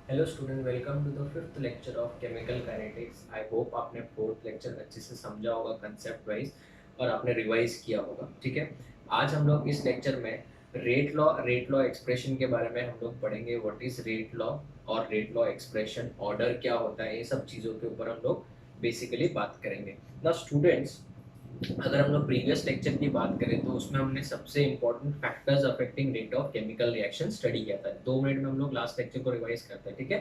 Hello student, welcome to the fifth lecture of chemical kinetics. I hope आपने fourth lecture अच्छे से समझा होगा कंसेप्ट वाइज और आपने रिवाइज किया होगा। ठीक है, आज हम लोग इस लेक्चर में रेट लॉ एक्सप्रेशन के बारे में हम लोग पढ़ेंगे। व्हाट इज रेट लॉ और रेट लॉ एक्सप्रेशन, ऑर्डर क्या होता है, ये सब चीज़ों के ऊपर हम लोग बेसिकली बात करेंगे ना स्टूडेंट्स। अगर हम लोग प्रीवियस लेक्चर की बात करें तो उसमें हमने सबसे important factors affecting rate of chemical reaction study किया था। 2 मिनट में हम लोग लास्ट लेक्चर को रिवाइज करते हैं। ठीक है,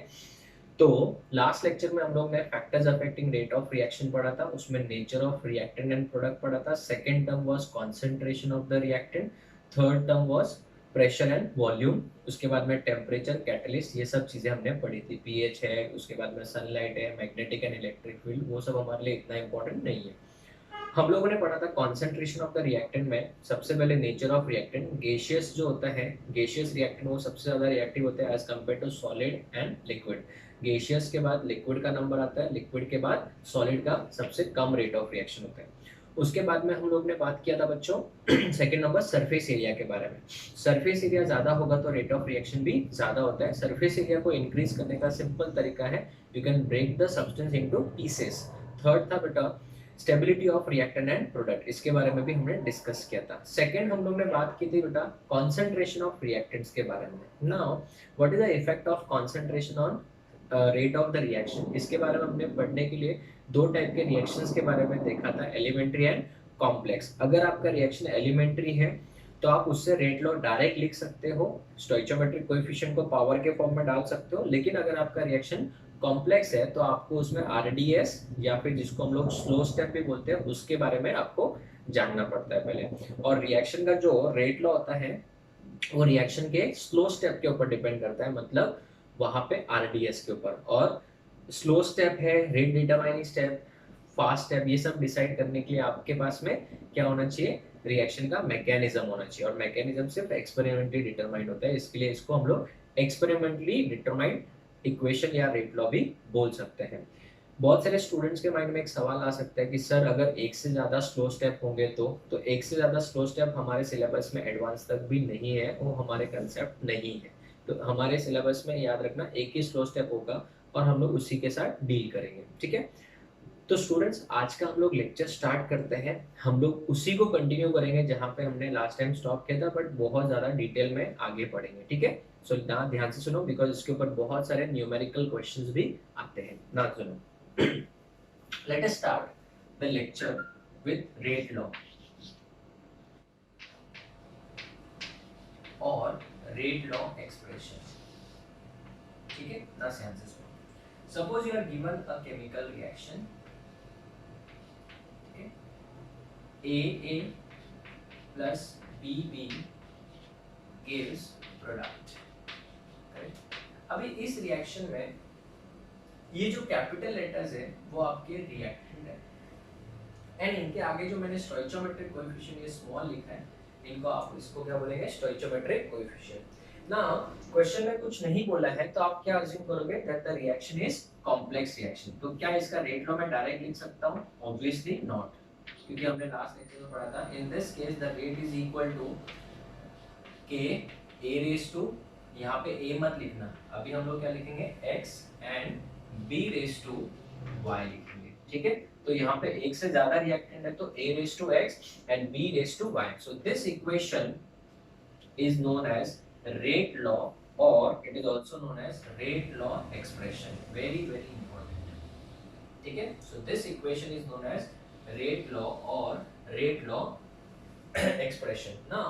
तो लास्ट लेक्चर में हम लोग ने factors affecting rate of reaction पढ़ा था। उसमें nature of reactant and product पढ़ा था। Second term was concentration of the reactant. Third term was pressure and volume. उसके बाद में टेम्परेचर, कैटलिस्ट, ये सब चीजें हमने पढ़ी थी। पीएच है, उसके बाद में सनलाइट है, मैग्नेटिक एंड इलेक्ट्रिक फील्ड, वो सब हमारे लिए इतना इंपॉर्टेंट नहीं है। हम लोगों ने पढ़ा था कॉन्सेंट्रेशन ऑफ द रिएक्टेंट में। सबसे पहले नेचर ऑफ रिएक्टेंट, गेशियस जो होता है, गेशियस रिएक्टेंट वो सबसे ज्यादा रिएक्टिव होता है as compare to solid and liquid. Gaseous के बाद लिक्विड का नंबर आता है, लिक्विड के बाद सॉलिड का सबसे कम रेट ऑफ रिएक्शन होता है। उसके बाद में हम लोग ने बात किया था बच्चों सेकंड नंबर सरफेस एरिया के बारे में। सरफेस एरिया ज्यादा होगा तो रेट ऑफ रिएक्शन भी ज्यादा होता है। सरफेस एरिया को इंक्रीज करने का सिंपल तरीका है, you can break the substance into pieces. Third था बेटा stability of reactant and product, इसके बारे में भी हमने डिस्कस किया था। सेकंड हम लोग ने बात की थी बेटा कॉन्सेंट्रेशन ऑफ रिएक्टेंट्स के बारे में। Now what is the effect of concentration on rate of the reaction, इसके बारे में हमने पढ़ने के लिए दो टाइप के रिएक्शंस के बारे में देखा था, एलिमेंट्री एंड कॉम्प्लेक्स। अगर आपका रिएक्शन एलिमेंट्री है तो आप उससे रेट लॉ डायरेक्ट लिख सकते हो, स्टोइचियोमेट्रिक कोएफिशिएंट को पावर के फॉर्म में डाल सकते हो। लेकिन अगर आपका रिएक्शन कॉम्प्लेक्स है तो आपको उसमें आरडीएस या फिर जिसको हम लोग स्लो स्टेप भी बोलते हैं उसके बारे में आपको जानना पड़ता है पहले। और रिएक्शन का जो रेट लॉ होता है वो रिएक्शन के स्लो स्टेप के ऊपर डिपेंड करता है, मतलब वहां पे आरडीएस के ऊपर। और स्लो स्टेप है, rate determining step, fast step, ये सब डिसाइड करने के लिए आपके पास में क्या होना चाहिए, रिएक्शन का मैकेनिज्म होना चाहिए। और मैकेनिज्म सिर्फ एक्सपेरिमेंटली डिटरमाइंड होता है, इसके लिए इसको हम लोग एक्सपेरिमेंटली डिटरमाइंड इक्वेशन या रेट लॉ भी बोल सकते हैं। बहुत सारे स्टूडेंट्स के माइंड में एक सवाल आ सकता है कि सर अगर एक से ज्यादा स्लो स्टेप होंगे तो एक से ज्यादा स्लो स्टेप हमारे सिलेबस में एडवांस तक भी नहीं है, वो हमारे कंसेप्ट नहीं है। तो हमारे सिलेबस में याद रखना एक ही स्लो स्टेप होगा और हम लोग उसी के साथ डील करेंगे। ठीक है, तो स्टूडेंट्स आज का हम लोग लेक्चर स्टार्ट करते हैं। हम लोग उसी को कंटिन्यू करेंगे जहां पे हमने लास्ट टाइम स्टॉप किया था, बट बहुत ज्यादा डिटेल में आगे पढ़ेंगे। ठीक है, सो ना ध्यान से सुनो बिकॉज इसके ऊपर बहुत सारे न्यूमेरिकल क्वेश्चंस भी आते हैं ना। सुनो, let us start the lecture with rate law और रेट लॉ एक्सप्रेशन। ठीक है ना, ध्यान से सुनो। Suppose you are given a chemical reaction AA plus BB gives product। अभी इस रिएक्शन में ये जो कैपिटल लेटर्स है वो आपके रिएक्टेंट है, एंड इनके आगे जो मैंने स्टोइचियोमेट्रिक कोएफिशिएंट ये स्मॉल लिखा है, इनको आप इसको क्या बोलेंगे, स्टोइचियोमेट्रिक कोएफिशिएंट। ना क्वेश्चन में कुछ नहीं बोला है तो आप क्या अज्यूम करोगे that the reaction is complex reaction. तो क्या इसका रेट लॉ मैं डायरेक्ट लिख सकता हूं? ऑब्वियसली नॉट, क्योंकि हमने लास्ट लेक्चर में पढ़ा था in this case the rate is equal to K A raise to, यहाँ पे ए मत लिखना, अभी हम लोग क्या लिखेंगे x and b raise to y लिखेंगे। ठीक है, तो यहाँ पे एक से ज्यादा रिएक्टेंट है तो a raise to x and b raise to y। So this equation is known as rate law or it is also known as rate law expression, very very important। ठीक है, so this equation is known as rate law or rate law expression। now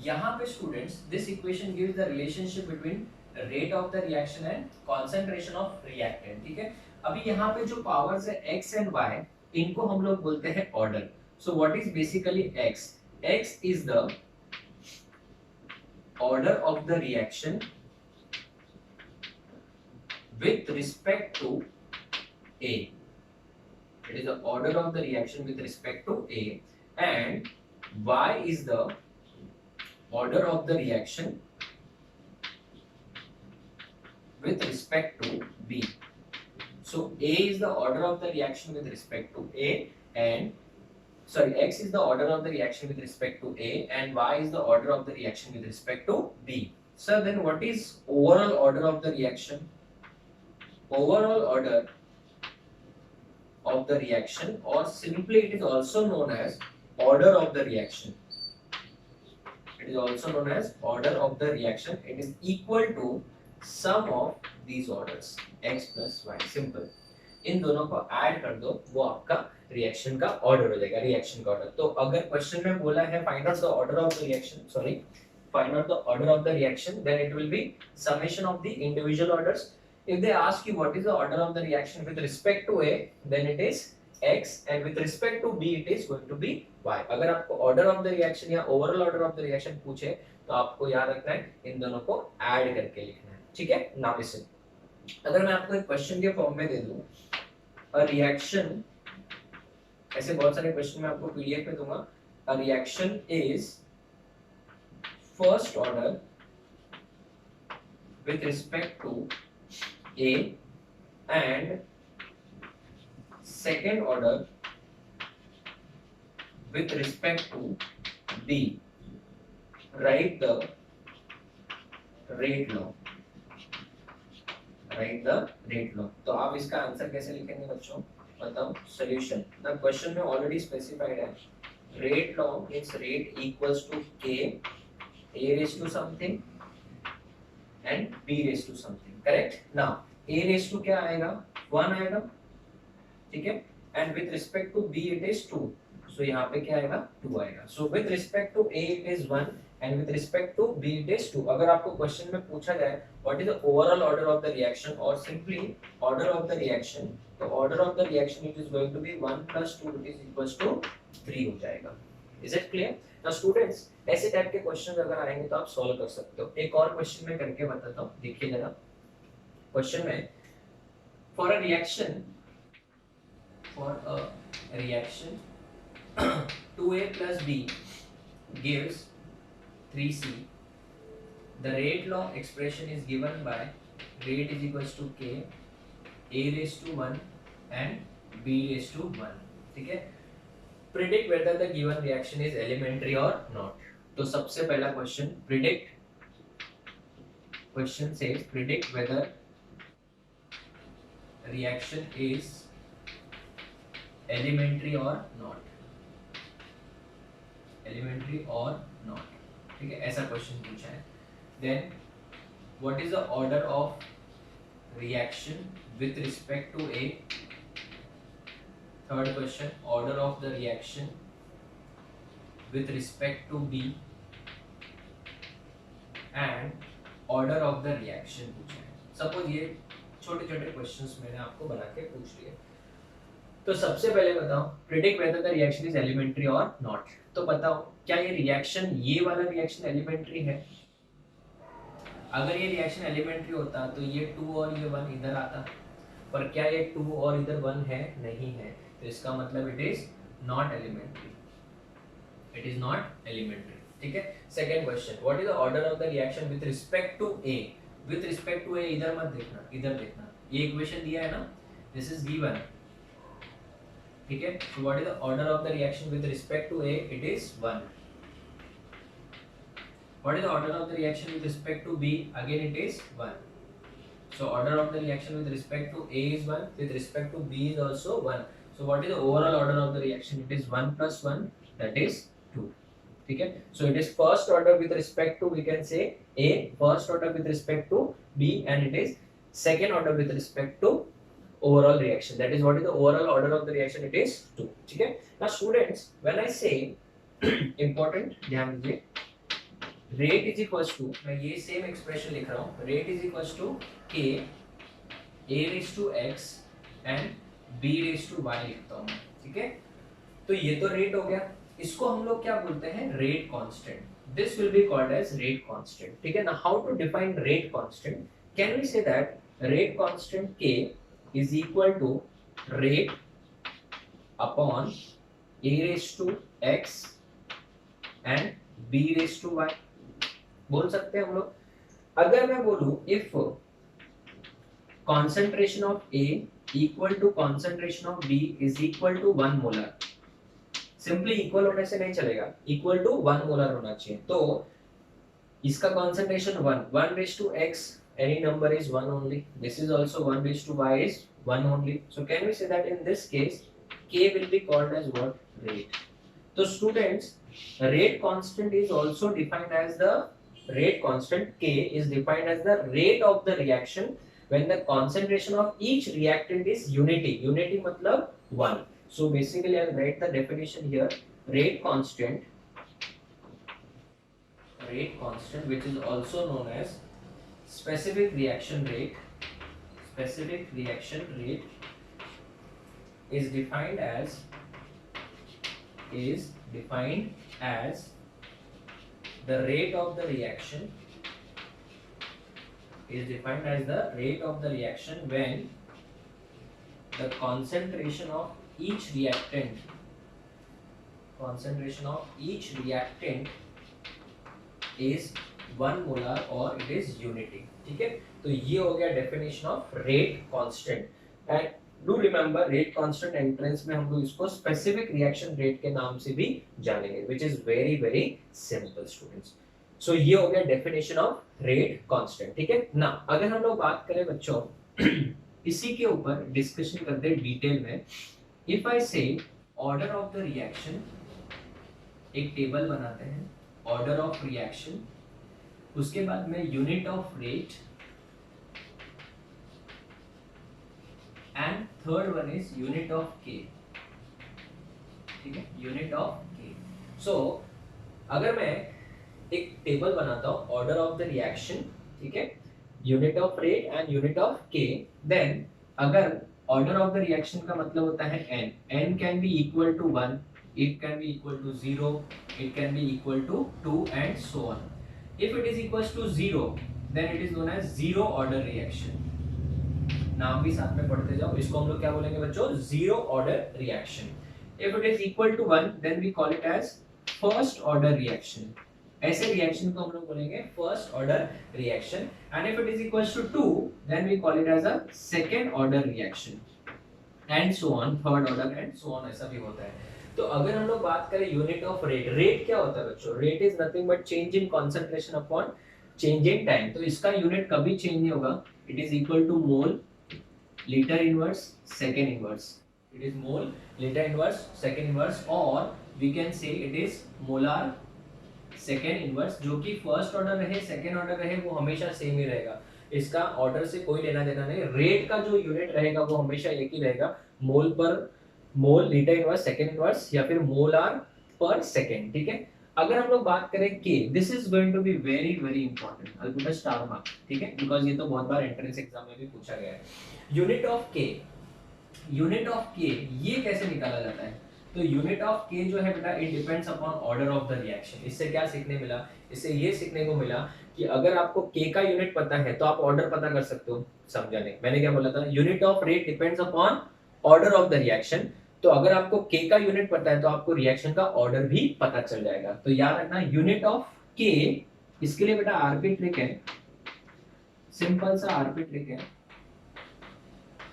यहाँ पे students this equation gives the relationship between rate of the reaction and concentration of reactant. ठीक है, अभी यहाँ पे जो पावर्स है x एंड y, इनको हम लोग बोलते हैं order. So what is basically x? x is the order of the reaction with respect to A. It is the order of the reaction with respect to A, and Y is the order of the reaction with respect to B. So A is the order of the reaction with respect to A, and sorry, x is the order of the reaction with respect to A and y is the order of the reaction with respect to B. So then what is overall order of the reaction? overall order of the reaction, or simply it is also known as order of the reaction. It is also known as order of the reaction. It is equal to sum of these orders x plus y. Simple, इन दोनों को add कर दो, वो आपका reaction का order हो जाएगा, रिएक्शन का ऑर्डर। तो अगर क्वेश्चन में बोला है find out the order of the reaction, sorry, find out the order of the reaction, then it will be summation of the individual orders. If they ask you what is the order of the reaction with respect to A, then it is x, and with respect to B it is going to be y. अगर आपको order of the reaction या overall order of the reaction पूछे तो आपको याद रखना है इन दोनों को ऐड करके लिखना है, ठीक है। नाउ लिसन, अगर मैं आपको एक क्वेश्चन के फॉर्म में दे दूं, अ रिएक्शन, ऐसे बहुत सारे क्वेश्चन मैं आपको पीडीएफ में दूंगा, a reaction is first order with respect to A and second order with respect to B. Write the rate law. Write the rate law. तो आप इसका आंसर कैसे लिखेंगे बच्चों, बताओ। सॉल्यूशन, द क्वेश्चन में ऑलरेडी स्पेसिफाइड है, rate law means rate equals to K A raised to something and B raised to something, correct? Now A raised to क्या आएगा, 1 आएगा, ठीक है, and with respect to B it is 2, so यहाँ पे क्या आएगा, 2 आएगा। So with respect to A it is 1 and with respect to B it is 2। अगर आपको क्वेश्चन में पूछा जाए what is the overall order of the reaction or simply order of the reaction, तो order of the reaction it is going to be 1 plus 2 it is equals to 3 हो जाएगा। Is it clear? Now students, ऐसे type के questions अगर आएंगे तो आप solve कर सकते हो। एक और क्वेश्चन मैं करके बताता हूँ, देखिए जरा। क्वेश्चन में for a reaction 2A plus B gives 3C. The rate law expression is given by rate is equals to K, A raised to 1 and B raised to 1, ठीक है। Predict whether the given reaction is elementary or not. तो सबसे पहला question, question says predict whether reaction is elementary or not. Elementary or not, ठीक है, ऐसा question पूछा है। Then what is the order of reaction with respect to A? Third question, order of the reaction with respect to B and order of the reaction पूछा है। Suppose ये छोटे छोटे क्वेश्चंस मैंने आपको बना के पूछ लिए। तो सबसे पहले बताओ, predict whether the reaction is elementary और नॉट। तो बताओ क्या ये रिएक्शन, ये वाला रिएक्शन एलिमेंट्री है? अगर ये रिएक्शन एलिमेंट्री होता तो ये 2 और ये 1 इधर आता, पर क्या ये 2 और इधर 1 है? नहीं है, तो इसका मतलब it is not elementary, it is not elementary, ठीक है। Second question, what is the order of the reaction with respect to A? With respect to A इधर मत देखना, इधर देखना, ये इक्वेशन दिया है ना, दिस इज गिवन, ठीक है। So what is the order of the reaction with respect to A? It is 1। What is the order of the reaction with respect to B? Again it is 1। So order of the reaction with respect to A is 1, with respect to B is also 1. So what is the overall order of the reaction? It is 1 plus 1, that is 2. ठीक है? So it is first order with respect to, we can say A, first order with respect to B, and it is second order with respect to overall reaction. That is what is the overall order of the reaction? It is 2. ठीक है? Now students, when I say important, ध्यान दीजिए, rate is equals to, मैं ये same expression लिख रहा हूँ, rate is equals to K A raise to X and B raise to Y लिखता हूँ, ठीक है। तो ये तो रेट हो गया, इसको हम लोग क्या बोलते हैं? Rate constant. This will be called as rate constant, ठीक है ना। How to define rate constant? Can we say that rate constant K is equal to rate upon A raise to X and B raise to Y, बोल सकते हैं हम लोग। अगर मैं बोलूं if concentration of A equal to concentration of B is equal to 1 molar, simply equal होने से नहीं चलेगा, इक्वल टू 1 मोलर होना चाहिए। तो इसका concentration 1 raise to x any number is 1 only. This is also 1 raised to y is 1 only. So can we say that in this case k will be called as what? Rate. So students, rate constant is also defined as the rate constant k is defined as the rate of the reaction when the concentration of each reactant is unity. Unity matlab 1. So basically I'll write the definition here. Rate constant which is also known as specific reaction rate is defined as the rate of the reaction when the concentration of each reactant is 1 molar और it is unity. ठीक है, तो ये हो गया definition of rate constant. And do remember rate constant entrance में हम लोग इसको स्पेसिफिक रिएक्शन रेट के नाम से भी जानेंगे, which is very very simple students. So ये हो गया डेफिनेशन ऑफ रेट कांस्टेंट. ठीक है ना. अगर हम लोग बात करें बच्चों इसी के ऊपर डिस्कशन करते हैं डिटेल में. इफ आई से ऑर्डर ऑफ द रिएक्शन, एक टेबल बनाते हैं ऑर्डर ऑफ रिएक्शन, उसके बाद में unit of rate and third one is unit of के. ठीक है, यूनिट ऑफ के. सो अगर मैं एक टेबल बनाता हूं ऑर्डर ऑफ द रिएक्शन, ठीक है, unit of rate and unit of K, then अगर ऑर्डर ऑफ द रिएक्शन का मतलब होता है n can be equal to 1, it can be equal to 0, it can be equal to 2 and so on. If it is equals to 0, then it is known as zero order reaction. नाम भी साथ में पढ़ते जाओ. इसको हम लोग क्या बोलेंगे बच्चों? zero order reaction. If it is equal to 1, then we call it as first order reaction. ऐसे रिएक्शन को हम लोग बोलेंगे first order reaction. And if it is equals to 2, then we call it as a second order reaction and so on, third order and so on. ऐसा भी होता है. तो अगर हम लोग बात करें यूनिट ऑफ रेट, रेट क्या होता है बच्चों? Rate is nothing but change in concentration upon change in time. तो इसका यूनिट कभी चेंज नहीं होगा. It is equal to mole litre inverse second inverse. It is mole litre inverse second inverse, और we can say it is molar second inverse. जो कि first order रहे second order रहे वो हमेशा सेम ही रहेगा. इसका ऑर्डर से कोई लेना देना नहीं. रेट का जो यूनिट रहेगा वो हमेशा एक ही रहेगा, मोल पर मोल लीटर इनवर्स सेकंड इनवर्स या फिर मोलार पर सेकंड. ठीक है. अगर हम लोग बात करें के, this is going to be very very important. I will put a star mark. ठीक है, बिकॉज़ ये तो बहुत बार एंट्रेंस एग्जाम में भी पूछा गया है. यूनिट ऑफ के, ये कैसे निकाला जाता है? तो यूनिट ऑफ के जो है बेटा, it depends upon order of the reaction. इससे क्या सीखने मिला? इससे ये सीखने को मिला कि अगर आपको के का यूनिट पता है तो आप ऑर्डर पता कर सकते हो. समझा नहीं मैंने क्या बोला था? Unit of rate depends upon order of the reaction. तो अगर आपको के का यूनिट पता है तो आपको रिएक्शन का ऑर्डर भी पता चल जाएगा. तो याद रखना यूनिट ऑफ के, इसके लिए बेटा आरपी ट्रिक है, सिंपल सा आरपी ट्रिक है.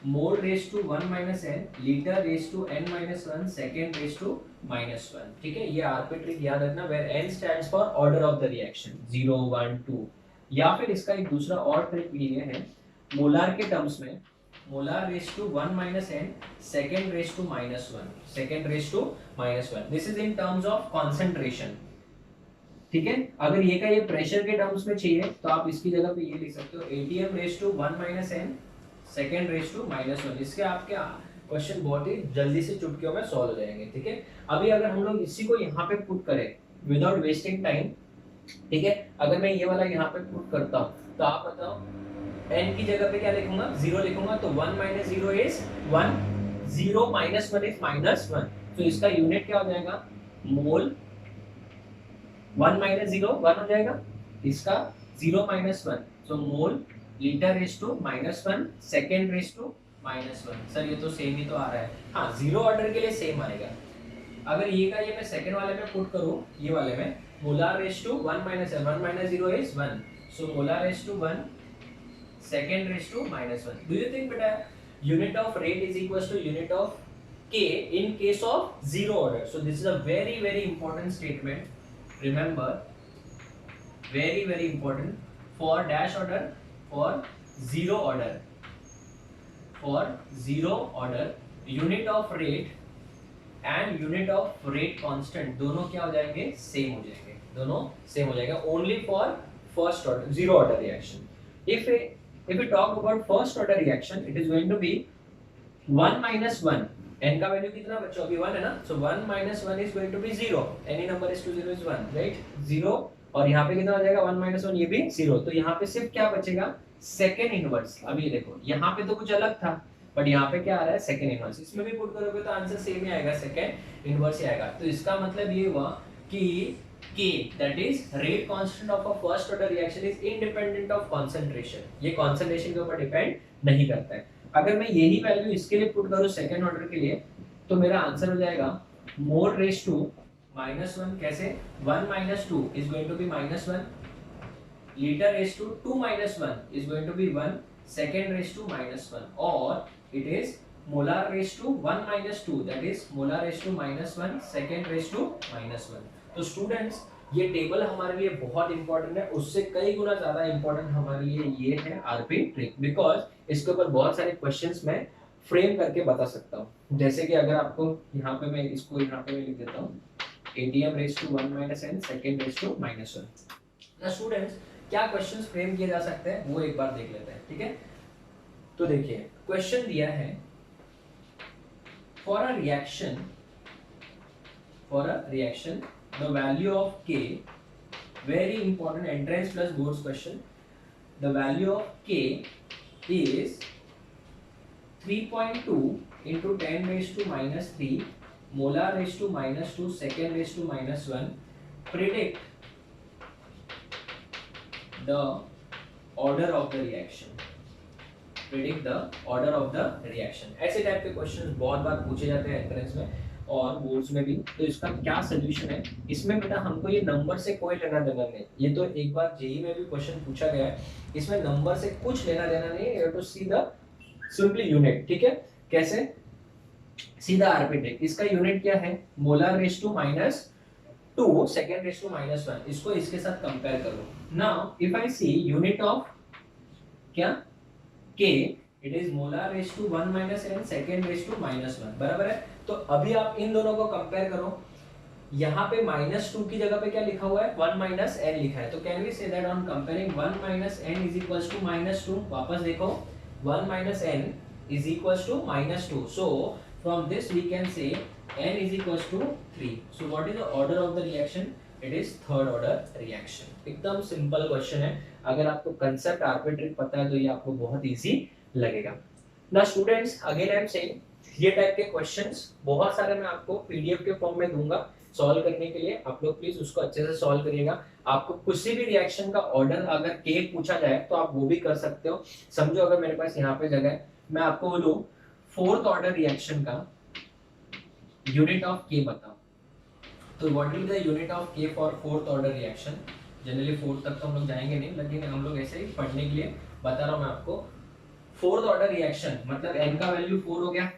Mole raise to 1 minus N, litre raise to n minus 1, second raise to minus 1. ठीक है, ये आरपी ट्रिक याद रखना, where n stands for order of the reaction 0 1 2. या फिर इसका एक दूसरा और ट्रिक भी ये है, मोलार के टर्म्स में molar raise to 1 minus n, second raise to minus 1. This is in terms of concentration. ठीक है, अगर ये का ये प्रेशर के टर्म्स में चाहिए तो आप इसकी जगह पे ये लिख सकते हो, atm raise to 1 minus n, second raise to minus 1. इसके आपके क्वेश्चन बहुत ही जल्दी से चुटकियों में सॉल्व हो जाएंगे. ठीक है, अभी अगर हम लोग इसी को यहाँ पे पुट करें विदाउट वेस्टिंग टाइम, ठीक है, अगर मैं ये वाला यहाँ पे पुट करता हूँ तो आप बताओ n की जगह पे क्या लिखूंगा? 0 लिखूंगा. तो 1 minus 0 is 1, 0 minus 1 is minus 1. तो इसका यूनिट क्या हो जाएगा? मोल. 1 माइनस 0 1 हो जाएगा, इसका 0 minus 1, so mole litre raise to minus 1, second raise to minus 1. Sir ये तो सेम ही तो आ रहा है. हाँ, जीरो ऑर्डर के लिए सेम आएगा. अगर ये का ये मैं सेकेंड वाले में पुट करूँ, ये वाले में molar raise to 1 minus 1 minus 0 is 1, so molar raise to 1, second raised to minus 1. Do you think beta unit of rate is equals to unit of k in case of zero order? So this is a very very important statement. Remember, very very important. For dash order for zero order, for zero order unit of rate and unit of rate constant दोनों क्या हो जाएंगे, same हो जाएंगे, दोनों same हो जाएगा only for first order zero order reaction. If we talk about first order reaction, it is going to be 1 minus 1. n का वैल्यू कितना बच्चों, अभी 1 है ना, so 1 minus 1 is going to be 0. any number is to 0 is 1, right? 0 और यहाँ पे कितना हो जाएगा 1 minus 1, ये भी 0. तो यहाँ पे सिर्फ क्या बचेगा, सेकेंड इनवर्स. अब ये देखो यहाँ पे तो कुछ अलग था, बट यहाँ पे क्या आ रहा है, सेकेंड इनवर्स. इसमें भी पुट करोगे तो आंसर सेम ही आएगा, सेकेंड इनवर्स ही आएगा. तो इसका मतलब ये हुआ कि K, that is rate constant of a first order reaction is independent of concentration. ये concentration के ऊपर डिपेंड नहीं करता है. अगर मैं यही वैल्यू इसके लिए पुट करूँ सेकेंड ऑर्डर के लिए, तो मेरा आंसर हो जाएगा मोल रेस टू -1. कैसे, 1 minus 2 is going to be -1, liter raised to 2 minus 1 is going to be 1, second raised to -1, or it is molar raised to 1 minus 2, that is molar raised to -1, second raised to -1. तो students ये table हमारे लिए बहुत important है, उससे कई गुना ज्यादा important हमारे लिए ये है आरपी ट्रिक, बिकॉज इसके ऊपर बहुत सारे क्वेश्चंस मैं फ्रेम करके बता सकता हूँ. जैसे कि अगर आपको यहाँ पे मैं इसको यहाँ पे मैं लिख देता हूँ atm raised to 1 minus n second raised to -1. ना स्टूडेंट्स क्या क्वेश्चंस फ्रेम किए जा सकते हैं वो एक बार देख लेते हैं, ठीक है. तो देखिए क्वेश्चन दिया है for a reaction the value of K, very important entrance plus boards question, the value of K is 3.2 into 10 raised to -3 molar raised to -2 second raised to -1. Predict the order of the reaction. Predict the order of the reaction. ऐसे type के questions बहुत बार पूछे जाते हैं entrance में और boards में भी. तो इसका क्या सोल्यूशन है, इसमें बेटा हमको ये नंबर से कोई लेना देना नहीं. ये तो एक बार जेई में भी क्वेश्चन पूछा गया है, इसमें नंबर से कुछ लेना देना नहीं. You have to see the simply unit, ठीक है. कैसे, सीधा आरपी ट्रिक. इसका यूनिट क्या है, molar raise to -2 second raise to -1. इसको इसके साथ कंपेयर करो. Now if I see unit of क्या K, it is molar raise to 1 minus n second raise to -1, बराबर है. तो अभी आप इन दोनों को कंपेयर करो. यहाँ पे -2 की जगह पे क्या लिखा हुआ है, 1 minus n लिखा है. तो can we say that on comparing 1 minus n is equals to -2. वापस देखो 1 minus n is equals to -2. So from this we can say n is equals to 3. So what is the order of the reaction? It is third order reaction. एकदम simple question है. अगर आपको concept RP trick पता है तो ये आपको बहुत इजी लगेगा. ना students again I am saying ये टाइप के क्वेश्चंस बहुत सारे मैं आपको पीडीएफ के फॉर्म में दूंगा सॉल्व करने के लिए. आप लोग प्लीज उसको अच्छे से सॉल्व करिएगा. आपको किसी भी रिएक्शन का ऑर्डर अगर के पूछा जाए तो आप वो भी कर सकते हो. समझो अगर मेरे पास यहाँ पे जगह है, मैं आपको बोलूं फोर्थ ऑर्डर रिएक्शन का यूनिट ऑफ के बताओ, तो what will the unit of K for fourth order reaction. Generally fourth तक तो हम लोग जाएंगे नहीं, लेकिन हम लोग ऐसे ही पढ़ने के लिए बता रहा हूँ मैं आपको. फोर्थ ऑर्डर रिएक्शन मतलब n का वैल्यू 4 हो गया,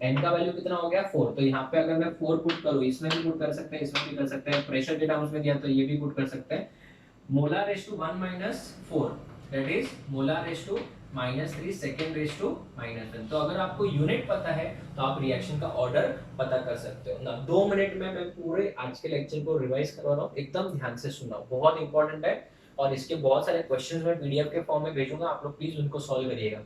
n का वैल्यू कितना हो गया 4. तो यहाँ पे अगर मैं 4 पुट करूँ, इसमें भी पुट कर सकते हैं, इसमें भी कर सकते हैं. प्रेशर के टर्म्स में दिया तो ये भी पुट कर सकते हैं. Molar raise to 1 minus 4 that is molar raise to -3 second raise to -1. तो अगर आपको यूनिट पता है तो आप रिएक्शन का ऑर्डर पता कर सकते हो ना. 2 मिनट में मैं पूरे आज के लेक्चर को रिवाइज करवा रहा हूँ, एकदम ध्यान से सुनना, बहुत इंपॉर्टेंट है. और इसके बहुत सारे क्वेश्चंस मैं पीडीएफ के फॉर्म में भेजूंगा, आप लोग प्लीज उनको सॉल्व करिएगा.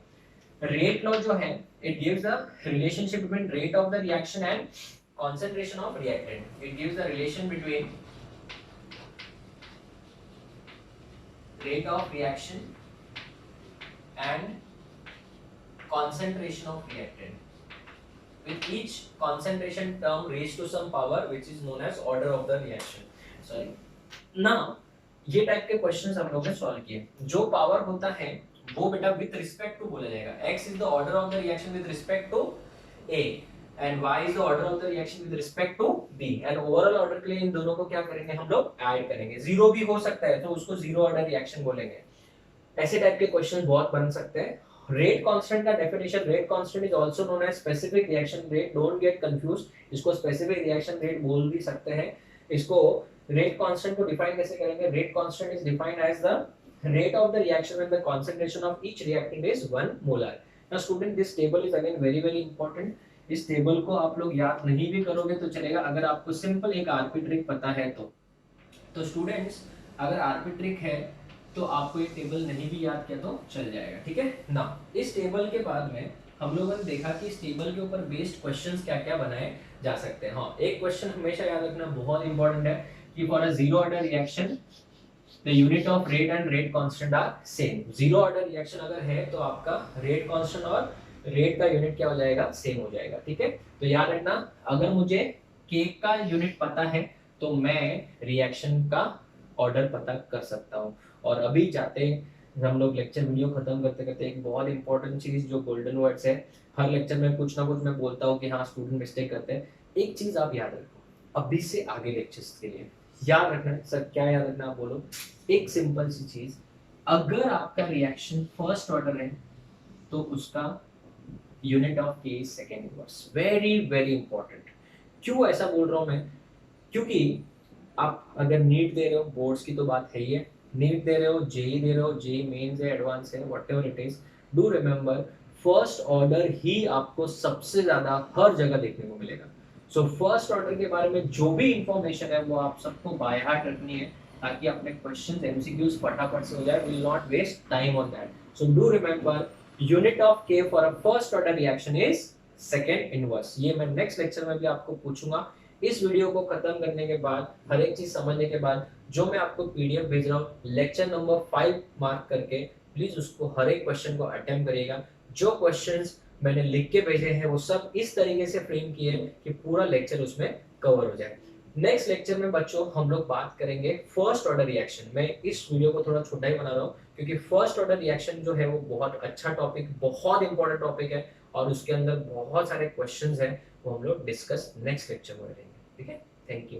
रेट लॉ जो है it gives the relationship between rate of the reaction and concentration of reactant. It gives the relation between rate of reaction and concentration of reactant, with each concentration term raised to some power which is known as order of the reaction. Sorry. Now ये type के questions हम लोगों ने solve किए. जो power होता है वो बेटा विद रिस्पेक्ट टू बोला जाएगा. x is the order of the reaction with respect to a and y is the order of the reaction with respect to b. And overall order के लिए इन दोनों को क्या करेंगे हम लोग ऐड करेंगे. जीरो भी हो सकता है तो उसको जीरो ऑर्डर रिएक्शन बोलेंगे. ऐसे टाइप के क्वेश्चन बहुत बन सकते हैं. रेट कांस्टेंट का definition, rate constant is also known as specific reaction rate. Don't get confuse, इसको स्पेसिफिक रिएक्शन रेट बोल भी सकते हैं. इसको रेट कांस्टेंट को डिफाइन कैसे करेंगे, rate constant is defined as the rate of the reaction when the concentration of each reactant is 1 molar. Now student, this table is again very important. इस table को आप लोग याद नहीं भी करोगे तो चलेगा, अगर आपको सिंपल एक आरपी ट्रिक पता है तो स्टूडेंट्स अगर आरपी ट्रिक है तो आपको ये टेबल नहीं भी याद किया तो चल जाएगा, ठीक है ना। इस टेबल के बाद में हम लोगों ने देखा कि इस टेबल के ऊपर बेस्ड क्वेश्चंस क्या क्या बनाए जा सकते हैं। हाँ, एक क्वेश्चन हमेशा याद रखना बहुत इंपॉर्टेंट है कि for a zero order reaction the unit of rate and rate constant are same. Zero order reaction अगर है तो आपका रेट कांस्टेंट और रेट का यूनिट क्या हो जाएगा, सेम हो जाएगा, ठीक है। तो याद रखना, अगर मुझे के का यूनिट पता है तो मैं रिएक्शन का ऑर्डर पता कर सकता हूँ। और अभी जाते हम लोग लेक्चर वीडियो खत्म करते करते एक बहुत इंपॉर्टेंट चीज जो गोल्डन वर्ड्स है, हर लेक्चर में कुछ ना कुछ मैं बोलता हूँ कि हाँ स्टूडेंट मिस्टेक करते हैं। एक चीज आप याद रखो अभी से आगे लेक्चर्स के लिए, याद रखना सर, क्या याद रखना आप बोलो, एक सिंपल सी चीज, अगर आपका रिएक्शन फर्स्ट ऑर्डर है तो उसका यूनिट ऑफ के is second inverse. Very important. क्यों ऐसा बोल रहा हूं मैं, क्योंकि आप अगर नीट दे रहे हो, बोर्ड्स की तो बात है ही है, नीट दे रहे हो, जेई दे रहे हो, जेई मेंस है, एडवांस है, whatever it is, do remember first order ही आपको सबसे ज्यादा हर जगह देखने को मिलेगा। सो फर्स्ट ऑर्डर के बारे में जो भी इंफॉर्मेशन है वो आप सबको बाय हार्ट रखनी है ताकि अपने क्वेश्चंस एमसीक्यूज फटाफट से हो जाए, will not waste time on that. So do remember unit of K for a first order reaction is second inverse. ये मैं नेक्स्ट लेक्चर में भी आपको पूछूंगा। इस वीडियो को खत्म करने के बाद, हर एक चीज समझने के बाद, जो मैं आपको पीडीएफ भेज रहा हूँ लेक्चर नंबर 5 मार्क करके प्लीज उसको हर एक क्वेश्चन को अटेम्प्ट करिएगा। जो क्वेश्चंस मैंने लिख के भेजे हैं वो सब इस तरीके से फ्रेम किए कि पूरा लेक्चर उसमें कवर हो जाए। नेक्स्ट लेक्चर में बच्चों हम लोग बात करेंगे फर्स्ट ऑर्डर रिएक्शन। मैं इस वीडियो को थोड़ा छोटा ही बना रहा हूँ क्योंकि फर्स्ट ऑर्डर रिएक्शन जो है वो बहुत अच्छा टॉपिक, बहुत इंपॉर्टेंट टॉपिक है और उसके अंदर बहुत सारे क्वेश्चंस हैं, वो हम लोग डिस्कस नेक्स्ट लेक्चर में करेंगे, ठीक है। Thank you.